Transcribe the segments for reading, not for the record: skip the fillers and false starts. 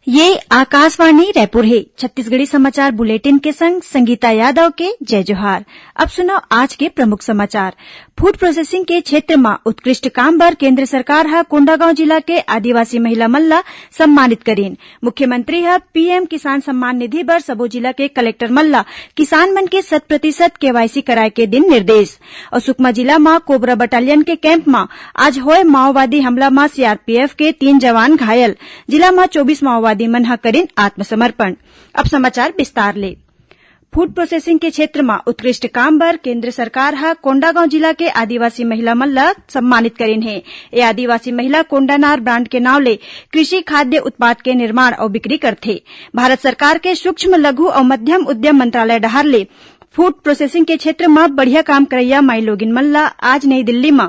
ये आकाशवाणी रायपुर है। छत्तीसगढ़ी समाचार बुलेटिन के संग संगीता यादव के जय जोहार। अब सुनो आज के प्रमुख समाचार। फूड प्रोसेसिंग के क्षेत्र में उत्कृष्ट काम बर केंद्र सरकार ह कोंडागांव जिला के आदिवासी महिला मन ला सम्मानित करीन। मुख्यमंत्री ह पीएम किसान सम्मान निधि बर सबो जिला के कलेक्टर मन ला किसान मन के 100% केवाईसी कराए के दिन निर्देश। और सुकमा जिला में कोबरा बटालियन के कैंप में आज होए माओवादी हमला में सीआरपीएफ के 3 जवान घायल। जिला में 24 माओवादी मन ह करीन आत्मसमर्पण। अब समाचार विस्तार ले। फूड प्रोसेसिंग के क्षेत्र में उत्कृष्ट काम बर केंद्र सरकार ह कोंडागांव जिला के आदिवासी महिला मन ला सम्मानित करीन है। ये आदिवासी महिला कोंडानार ब्रांड के नाव ले कृषि खाद्य उत्पाद के निर्माण और बिक्री करथे। भारत सरकार के सूक्ष्म लघु और मध्यम उद्यम मंत्रालय डहर ले फूड प्रोसेसिंग के क्षेत्र में बढ़िया काम करैया माई लोगिन मन ला आज नई दिल्ली में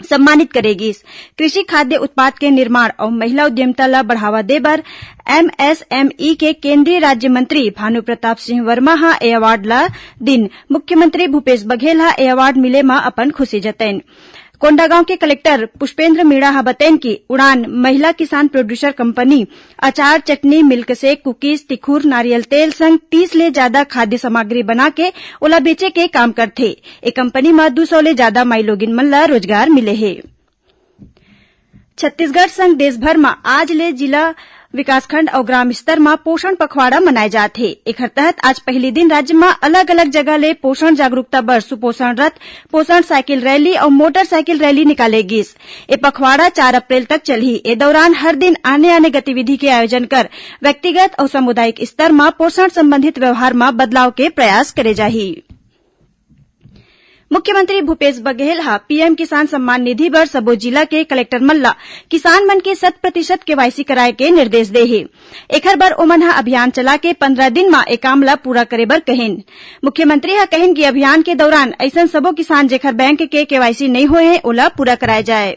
सम्मानित करेगी। कृषि खाद्य उत्पाद के निर्माण और महिला उद्यमिता ला बढ़ावा दे बर एमएसएमई के केंद्रीय राज्य मंत्री भानु प्रताप सिंह वर्मा हा ए अवार्ड ला दिन। मुख्यमंत्री भूपेश बघेल हा ए अवार्ड मिले मा अपन खुशी जतैन। कोंडागांव के कलेक्टर पुष्पेंद्र मीणा हा बतैन की उड़ान महिला किसान प्रोड्यूसर कंपनी अचार, चटनी, मिल्क शेक, कुकीज, तिखुर, नारियल तेल संग 30 ले ज्यादा खाद्य सामग्री बना के ओला बेचे के काम करथे। ए कंपनी में 200 ले ज्यादा माई लोगिन मन ला रोजगार मिले हे। छत्तीसगढ़ संग देश भर में आज ले जिला विकासखंड और ग्राम स्तर में पोषण पखवाड़ा मनाए जात हे। एकर तहत आज पहली दिन राज्य में अलग अलग जगह ले पोषण जागरूकता बर सुपोषण रथ, पोषण साइकिल रैली और मोटरसाइकिल रैली निकाले गिस। ये पखवाड़ा 4 अप्रैल तक चलही। ए दौरान हर दिन आने आने गतिविधि के आयोजन कर व्यक्तिगत और सामुदायिक स्तर में पोषण संबंधित व्यवहार में बदलाव के प्रयास करे जाही। मुख्यमंत्री भूपेश बघेल हा पीएम किसान सम्मान निधि बर सबो जिला के कलेक्टर मन ला किसान मन के 100% केवाईसी कराए के निर्देश दे हे। एखर बर ओमन हा अभियान चला के 15 दिन में ए काम ला पूरा करे बर कहिन। मुख्यमंत्री हा कहिन कि अभियान के दौरान ऐसन सबो किसान जेखर बैंक के केवाईसी नहीं होए हे ओला पूरा कराए जाए।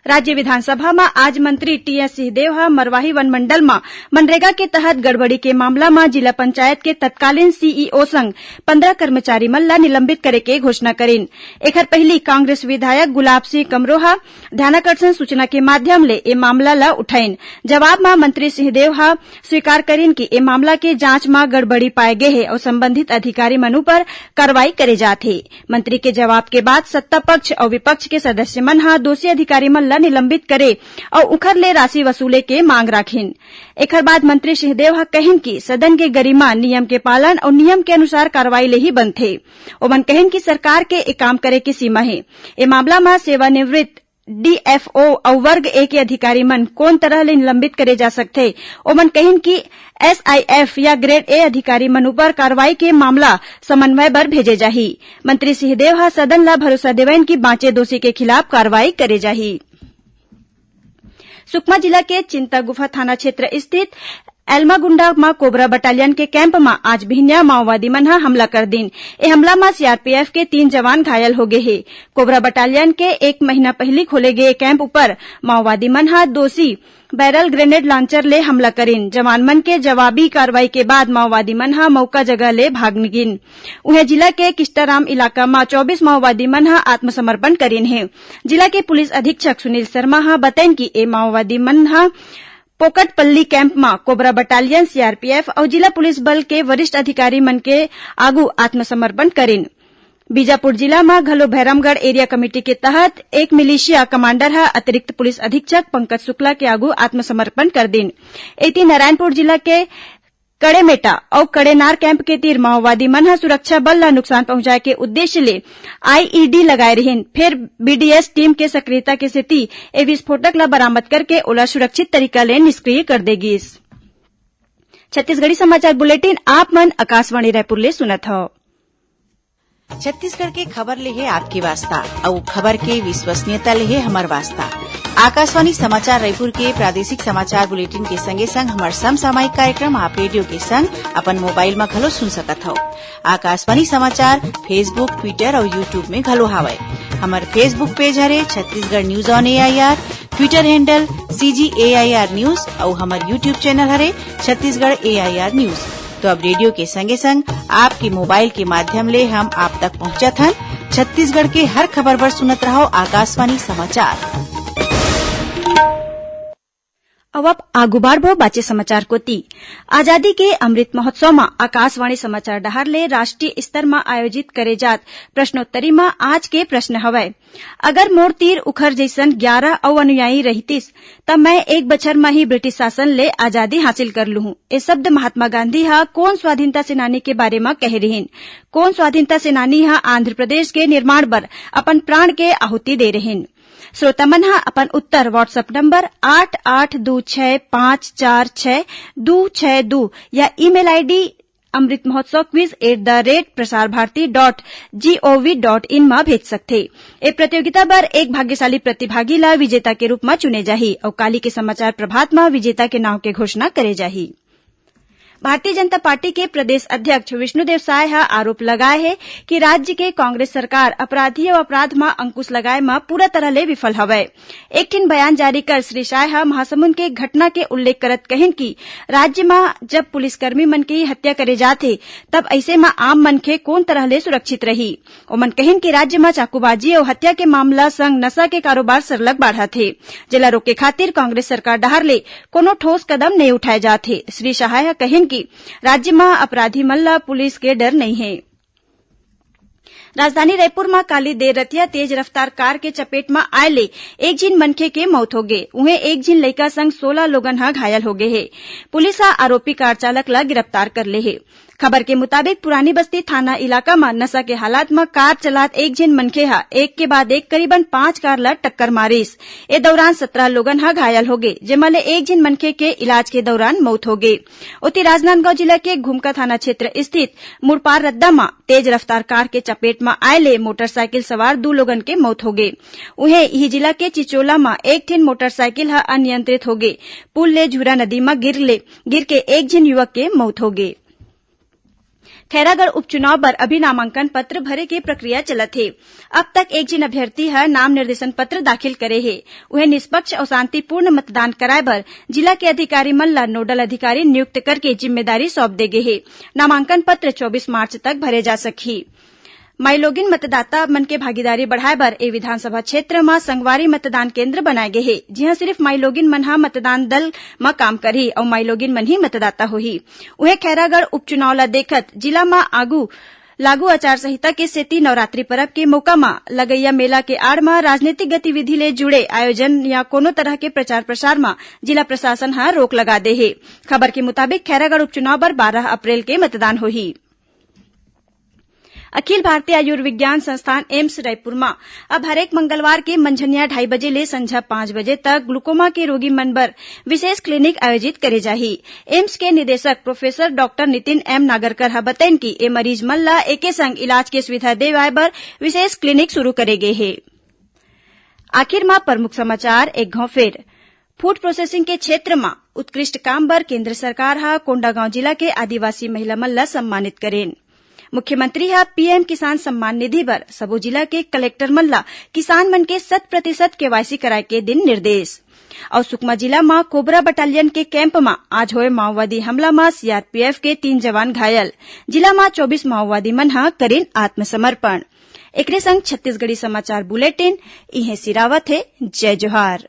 राज्य विधानसभा में आज मंत्री टीएस सिंहदेव हा मरवाही वन मंडल में मनरेगा के तहत गड़बड़ी के मामला में जिला पंचायत के तत्कालीन सीईओ संग 15 कर्मचारी मन ला निलंबित करे के घोषणा करीन। एखर पहली कांग्रेस विधायक गुलाब सिंह कमरोहा ध्यानाकर्षण सूचना के माध्यम ले ए मामला ला उठाइन। जवाब में मंत्री सिंहदेव हा स्वीकार करीन कि ए मामला के जांच में गड़बड़ी पाए गे हे और संबंधित अधिकारी मनु पर कार्रवाई करे जात हे। मंत्री के जवाब के बाद सत्ता पक्ष और विपक्ष के सदस्य मन हा दोषी अधिकारी मन निलंबित करे और उखर ले राशि वसूले के मांग राखिन। एकर बाद मंत्री सिंहदेव हा कहिन कि सदन के गरिमा, नियम के पालन और नियम के अनुसार कार्रवाई ले ही बनथे। ओमन कहिन कि सरकार के एक काम करे के सीमा है। ए मामला में सेवानिवृत्त डीएफओ और वर्ग ए के अधिकारी मन कौन तरह ले निलंबित करे जा सकथे। ओमन कहिन कि एसआईएफ या ग्रेड ए अधिकारी मनु पर कार्रवाई के मामला समन्वय बर भेजे जाही। मंत्री सिंहदेव हा सदन ला भरोसा देवैन कि बाँचे दोषी के खिलाफ कार्रवाई करे जाही। सुकमा जिला के चिंतागुफा थाना क्षेत्र स्थित एल्मागुंडा में कोबरा बटालियन के कैंप में आज भिन्या माओवादी मन हा हमला कर दिन। ए हमला में सीआरपीएफ के 3 जवान घायल हो गए हे। कोबरा बटालियन के 1 महीना पहले खोले गए कैंप ऊपर माओवादी मन हा दोषी बैरल ग्रेनेड लॉन्चर ले हमला करीन। जवान मन के जवाबी कार्रवाई के बाद माओवादी मन हा मौका जगह ले भाग निगिन। उहे जिला के किस्टाराम इलाका में 24 माओवादी मन हा आत्मसमर्पण करीन है। जिला के पुलिस अधीक्षक सुनील शर्मा हा बतैन कि ए माओवादी मन हा पोकटपल्ली कैंप में कोबरा बटालियन, सीआरपीएफ और जिला पुलिस बल के वरिष्ठ अधिकारी मन के आगू आत्मसमर्पण करीन। बीजापुर जिला में घलो भैरमगढ़ एरिया कमेटी के तहत एक मिलिशिया कमांडर है अतिरिक्त पुलिस अधीक्षक पंकज शुक्ला के आगू आत्मसमर्पण कर दिन। एती नारायणपुर जिला के कड़ेमेटा और कड़ेनार कैंप के तीर माओवादी मन हा सुरक्षा बल ला नुकसान पहुंचाए के उद्देश्य ले आईईडी लगाए रहिन। फिर बीडीएस टीम के सक्रियता के सेती ए विस्फोटक ला बरामद करके ओला सुरक्षित तरीका ले निष्क्रिय कर देगी। छत्तीसगढ़ी समाचार बुलेटिन आप मन आकाशवाणी रायपुर ले सुनत हो। छत्तीसगढ़ के खबर ले है आपकी वास्ता और खबर के विश्वसनीयता ले है हमार वास्ता। आकाशवाणी समाचार रायपुर के प्रादेशिक समाचार बुलेटिन के संगे संग हमार समसामयिक कार्यक्रम आप रेडियो के संग अपन मोबाइल में घलो सुन सकत हो। आकाशवाणी समाचार फेसबुक, ट्विटर और यूट्यूब में घलो हावय। हमार फेसबुक पेज हरे Chhattisgarh news on AIR, Twitter handle CGAIR news और हमार यूट्यूब चैनल हरे छत्तीसगढ़ AIR न्यूज। तो अब रेडियो के संगे संग आपके मोबाइल के माध्यम ले हम आप तक पहुंचत हन। छत्तीसगढ़ के हर खबर पर सुनत रहो आकाशवाणी समाचार। अब आगू बाढ़बो बाचे समाचार कोती। आजादी के अमृत महोत्सव में आकाशवाणी समाचार डहार ले राष्ट्रीय स्तर में आयोजित करे जात प्रश्नोत्तरी में आज के प्रश्न हवय, अगर मोर तीर उखर जैसन 11 अउ अनुयायी रहितिस तब मैं 1 बछर में ही ब्रिटिश शासन ले आजादी हासिल कर लूहूं। ये शब्द महात्मा गांधी हा कौन स्वाधीनता सेनानी के बारे में कहे रहिन? कौन स्वाधीनता सेनानी हा आंध्र प्रदेश के निर्माण बर अपन प्राण के आहुति दे रहिन? श्रोता मन हा अपन उत्तर व्हाट्सएप नंबर 8826546262 या email ID Amrit Mahotsav quiz@prasarbharati.gov.in में भेज सकथे। ए प्रतियोगिता बर एक भाग्यशाली प्रतिभागी ला विजेता के रूप में चुने जाही और काली के समाचार प्रभात में विजेता के नाव के घोषणा करे जाही। भारतीय जनता पार्टी के प्रदेश अध्यक्ष विष्णुदेव साय हा आरोप लगाए है कि राज्य के कांग्रेस सरकार अपराधी और अपराध में अंकुश लगाए में पूरा तरह ले विफल हवय। एक ठिन बयान जारी कर श्री साय हा महासमुंद के घटना के उल्लेख करत कहिन कि राज्य में जब पुलिसकर्मी मन की हत्या करे जाथे तब ऐसे में आम मनखे कोन तरह ले सुरक्षित रही। ओमन कहिन कि राज्य में चाकूबाजी और हत्या के मामला संग नशा के कारोबार सरलग बाढ़त हे, जेला रोके खातिर कांग्रेस सरकार डहार ले कोनो ठोस कदम नहीं उठाए जाथे। श्री साय हा कहिन राज्य में अपराधी मल्ला पुलिस के डर नहीं है। राजधानी रायपुर में काली देर रतिया तेज रफ्तार कार के चपेट में आए ले एक झीन मनखे के मौत हो गए। उन्हें एक झीन लइका संग 16 लोगन हा घायल हो गए है। पुलिस हा आरोपी कार चालक ला गिरफ्तार कर ले है। खबर के मुताबिक पुरानी बस्ती थाना इलाका में नशा के हालात में कार चलात एक झीन मनखे हा एक के बाद एक करीबन 5 कार ला टक्कर मारिस। ए दौरान 17 लोगन हा घायल हो गए, जेमा ले एक झीन मनखे के इलाज के दौरान मौत हो गई। उती राजनांदगांव जिला के घुमका थाना क्षेत्र स्थित मुड़पार रद्दा में तेज रफ्तार कार के चपेट में आए ले मोटरसाइकिल सवार 2 लोगन के मौत हो गई। उन्हें यही जिला के चिचोला में एक ठिन मोटरसाइकिल हा अनियंत्रित हो गई। पुल ले झूरा नदी में गिर के एक झीन युवक के मौत हो गई। खैरागढ़ उपचुनाव पर अभी नामांकन पत्र भरे के प्रक्रिया चलत है। अब तक एक जिन अभ्यर्थी है नाम निर्देशन पत्र दाखिल करे है। उन्हें निष्पक्ष और शांतिपूर्ण मतदान कराए बर जिला के अधिकारी मन ला नोडल अधिकारी नियुक्त करके जिम्मेदारी सौंप दे गए है। नामांकन पत्र 24 मार्च तक भरे जा सकही। माइलोगिन मतदाता मन के भागीदारी बढ़ाए बर ए विधानसभा क्षेत्र में संगवारी मतदान केंद्र बनाए गए है, जिहां सिर्फ माइलोगिन मन हा मतदान दल में काम करही और माइलोगिन मन ही मतदाता होही। उन्हें खैरागढ़ उपचुनाव ला देखत जिला में लागू आचार संहिता के सेती नवरात्रि पर्व के मौका में लगैया मेला के आड़ में राजनीतिक गतिविधि ले जुड़े आयोजन या कोनो तरह के प्रचार प्रसार में जिला प्रशासन हा रोक लगा दे है। खबर के मुताबिक खैरागढ़ उपचुनाव पर 12 अप्रैल के मतदान होही। अखिल भारतीय आयुर्विज्ञान संस्थान एम्स रायपुर में अब हरेक मंगलवार के मंझनिया 2:30 बजे ले संझा 5 बजे तक ग्लूकोमा के रोगी मन बर विशेष क्लिनिक आयोजित करे जाही। एम्स के निदेशक professor doctor Nitin M Nagarkar हा बताइन कि ए मरीज मन ला एके संग इलाज के सुविधा देवाए बर विशेष क्लिनिक शुरू करे गए है। आखिर में प्रमुख समाचार एक घाव फिर। फूड प्रोसेसिंग के क्षेत्र में उत्कृष्ट काम बर केंद्र सरकार हा कोंडागांव जिला के आदिवासी महिला मन ला सम्मानित करेन। मुख्यमंत्री हा पीएम किसान सम्मान निधि बर सबो जिला के कलेक्टर मन ला किसान मन के 100% केवाईसी कराए के दिन निर्देश। और सुकमा जिला में कोबरा बटालियन के कैंप में आज होए माओवादी हमला में सीआरपीएफ के 3 जवान घायल। जिला में 24 माओवादी मन हा करेन आत्मसमर्पण। एकरे संग छत्तीसगढ़ी समाचार बुलेटिन इहे सिरावत है। जय जोहार।